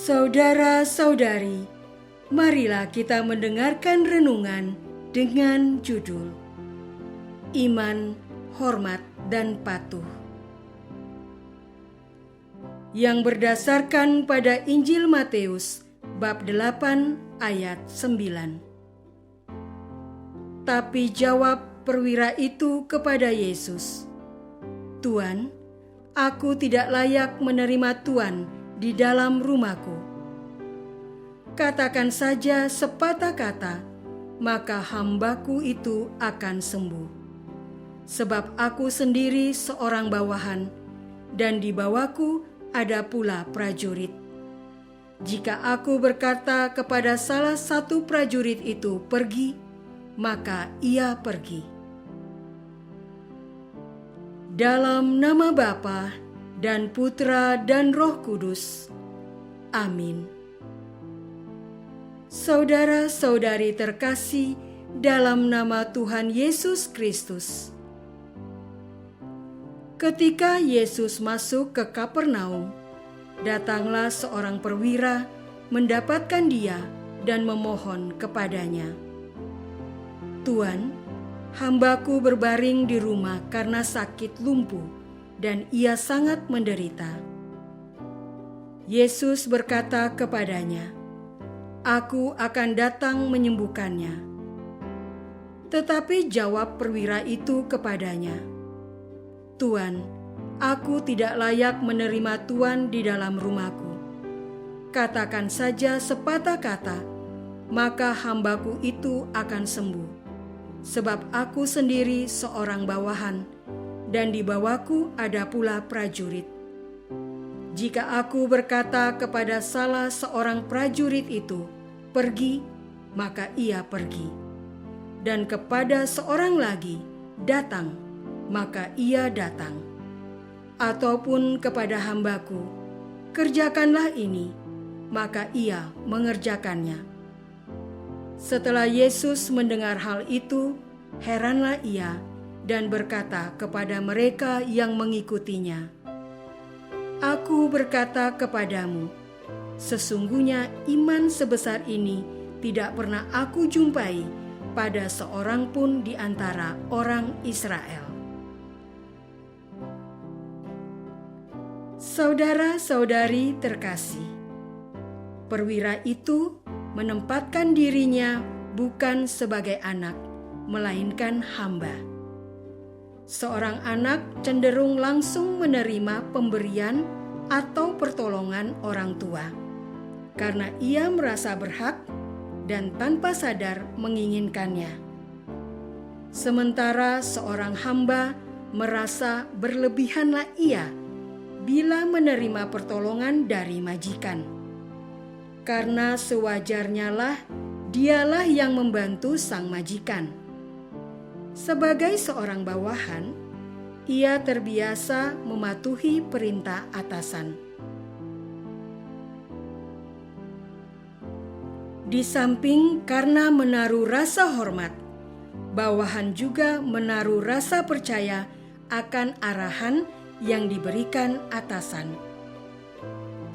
Saudara-saudari, marilah kita mendengarkan renungan dengan judul Iman, Hormat, dan Patuh, yang berdasarkan pada Injil Matius bab 8 ayat 9. Tapi jawab perwira itu kepada Yesus, "Tuan, aku tidak layak menerima Tuan di dalam rumahku. Katakan saja sepatah kata, maka hambaku itu akan sembuh. Sebab aku sendiri seorang bawahan, dan di bawahku ada pula prajurit. Jika aku berkata kepada salah satu prajurit itu pergi, maka ia pergi." Dalam nama Bapa dan Putra dan Roh Kudus. Amin. Saudara-saudari terkasih dalam nama Tuhan Yesus Kristus. Ketika Yesus masuk ke Kapernaum, datanglah seorang perwira mendapatkan dia dan memohon kepadanya, "Tuan, hambaku berbaring di rumah karena sakit lumpuh, dan ia sangat menderita." Yesus berkata kepadanya, "Aku akan datang menyembuhkannya." Tetapi jawab perwira itu kepadanya, "Tuan, aku tidak layak menerima Tuan di dalam rumahku. Katakan saja sepatah kata, maka hambaku itu akan sembuh. Sebab aku sendiri seorang bawahan, dan di bawahku ada pula prajurit. Jika aku berkata kepada salah seorang prajurit itu, pergi, maka ia pergi. Dan kepada seorang lagi, datang, maka ia datang. Ataupun kepada hambaku, kerjakanlah ini, maka ia mengerjakannya." Setelah Yesus mendengar hal itu, heranlah ia dan berkata kepada mereka yang mengikutinya, "Aku berkata kepadamu, sesungguhnya iman sebesar ini tidak pernah aku jumpai pada seorang pun di antara orang Israel." Saudara-saudari terkasih, perwira itu menempatkan dirinya bukan sebagai anak, melainkan hamba. Seorang anak cenderung langsung menerima pemberian atau pertolongan orang tua karena ia merasa berhak dan tanpa sadar menginginkannya. Sementara seorang hamba merasa berlebihanlah ia bila menerima pertolongan dari majikan, karena sewajarnya lah dialah yang membantu sang majikan. Sebagai seorang bawahan, ia terbiasa mematuhi perintah atasan. Di samping karena menaruh rasa hormat, bawahan juga menaruh rasa percaya akan arahan yang diberikan atasan.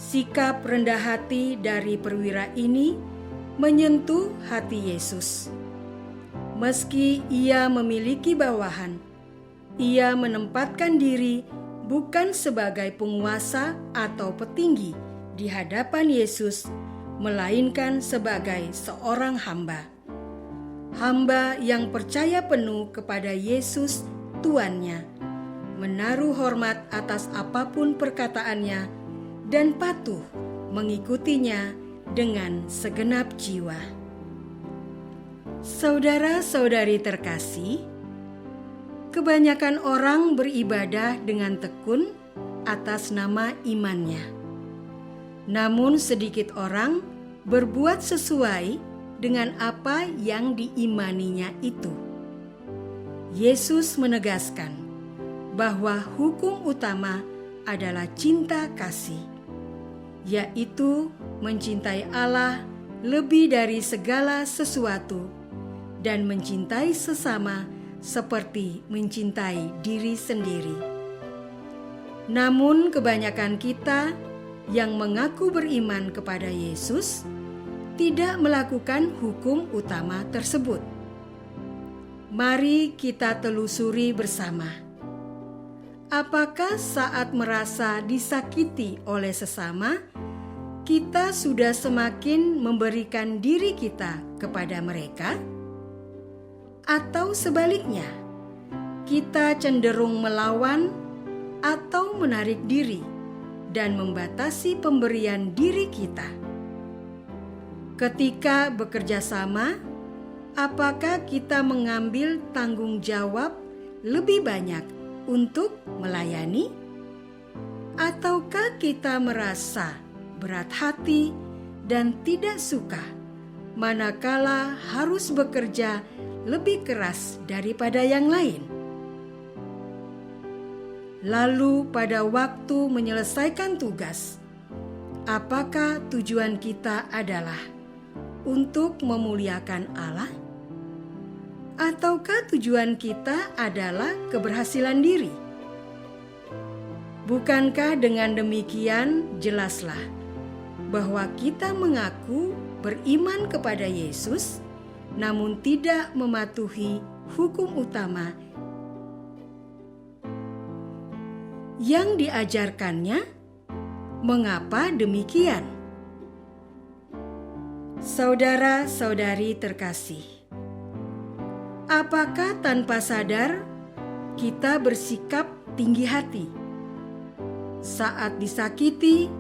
Sikap rendah hati dari perwira ini menyentuh hati Yesus. Meski ia memiliki bawahan, ia menempatkan diri bukan sebagai penguasa atau petinggi di hadapan Yesus, melainkan sebagai seorang hamba. Hamba yang percaya penuh kepada Yesus Tuannya, menaruh hormat atas apapun perkataannya, dan patuh mengikutinya dengan segenap jiwa. Saudara-saudari terkasih, kebanyakan orang beribadah dengan tekun atas nama imannya. Namun sedikit orang berbuat sesuai dengan apa yang diimaninya itu. Yesus menegaskan bahwa hukum utama adalah cinta kasih, yaitu mencintai Allah lebih dari segala sesuatu dan mencintai sesama seperti mencintai diri sendiri. Namun kebanyakan kita, yang mengaku beriman kepada Yesus tidak melakukan hukum utama tersebut. Mari kita telusuri bersama. Apakah saat merasa disakiti oleh sesama, kita sudah semakin memberikan diri kita kepada mereka? Atau sebaliknya, kita cenderung melawan atau menarik diri dan membatasi pemberian diri kita? Ketika bekerja sama, apakah kita mengambil tanggung jawab lebih banyak untuk melayani? Ataukah kita merasa berat hati dan tidak suka manakala harus bekerja lebih keras daripada yang lain? Lalu pada waktu menyelesaikan tugas, apakah tujuan kita adalah untuk memuliakan Allah? Ataukah tujuan kita adalah keberhasilan diri? Bukankah dengan demikian jelaslah bahwa kita mengaku beriman kepada Yesus, namun tidak mematuhi hukum utama yang diajarkannya? Mengapa demikian? Saudara-saudari terkasih, apakah tanpa sadar kita bersikap tinggi hati saat disakiti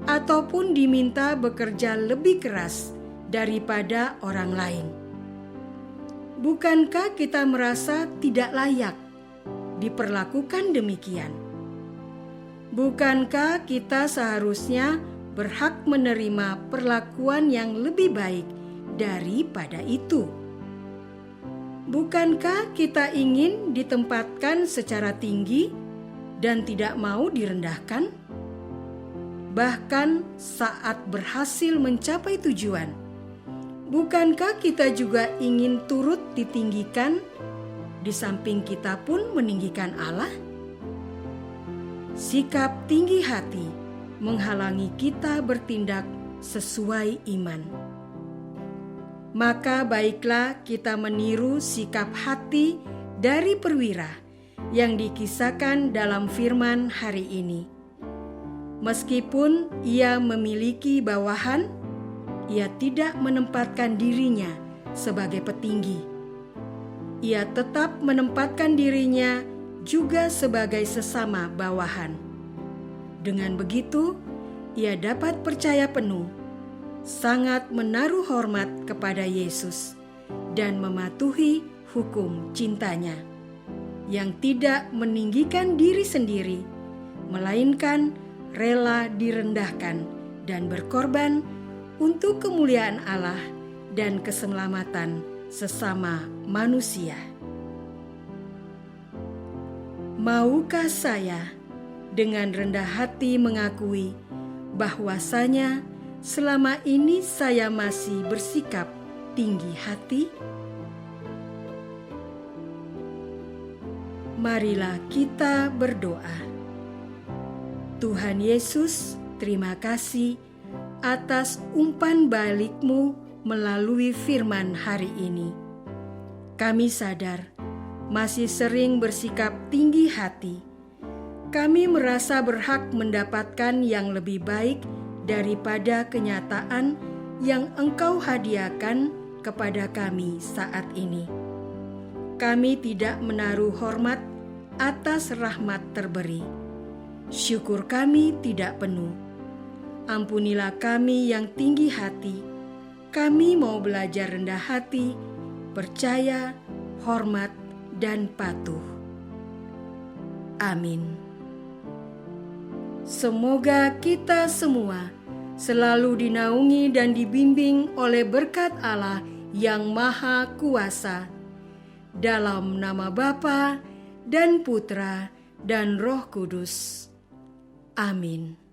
ataupun diminta bekerja lebih keras daripada orang lain? Bukankah kita merasa tidak layak diperlakukan demikian? Bukankah kita seharusnya berhak menerima perlakuan yang lebih baik daripada itu? Bukankah kita ingin ditempatkan secara tinggi dan tidak mau direndahkan? Bahkan saat berhasil mencapai tujuan, bukankah kita juga ingin turut ditinggikan, di samping kita pun meninggikan Allah? Sikap tinggi hati menghalangi kita bertindak sesuai iman. Maka baiklah kita meniru sikap hati dari perwira yang dikisahkan dalam firman hari ini. Meskipun ia memiliki bawahan, ia tidak menempatkan dirinya sebagai petinggi. Ia tetap menempatkan dirinya juga sebagai sesama bawahan. Dengan begitu, ia dapat percaya penuh, sangat menaruh hormat kepada Yesus, dan mematuhi hukum cintanya, yang tidak meninggikan diri sendiri, melainkan rela direndahkan dan berkorban untuk kemuliaan Allah dan keselamatan sesama manusia. Maukah saya dengan rendah hati mengakui bahwasanya selama ini saya masih bersikap tinggi hati? Marilah kita berdoa. Tuhan Yesus, terima kasih atas umpan balik-Mu melalui firman hari ini. Kami sadar masih sering bersikap tinggi hati. Kami merasa berhak mendapatkan yang lebih baik daripada kenyataan yang Engkau hadiahkan kepada kami saat ini. Kami tidak menaruh hormat atas rahmat terberi. Syukur kami tidak penuh. Ampunilah kami yang tinggi hati. Kami mau belajar rendah hati, percaya, hormat, dan patuh. Amin. Semoga kita semua selalu dinaungi dan dibimbing oleh berkat Allah yang Maha Kuasa. Dalam nama Bapa dan Putra dan Roh Kudus. Amin.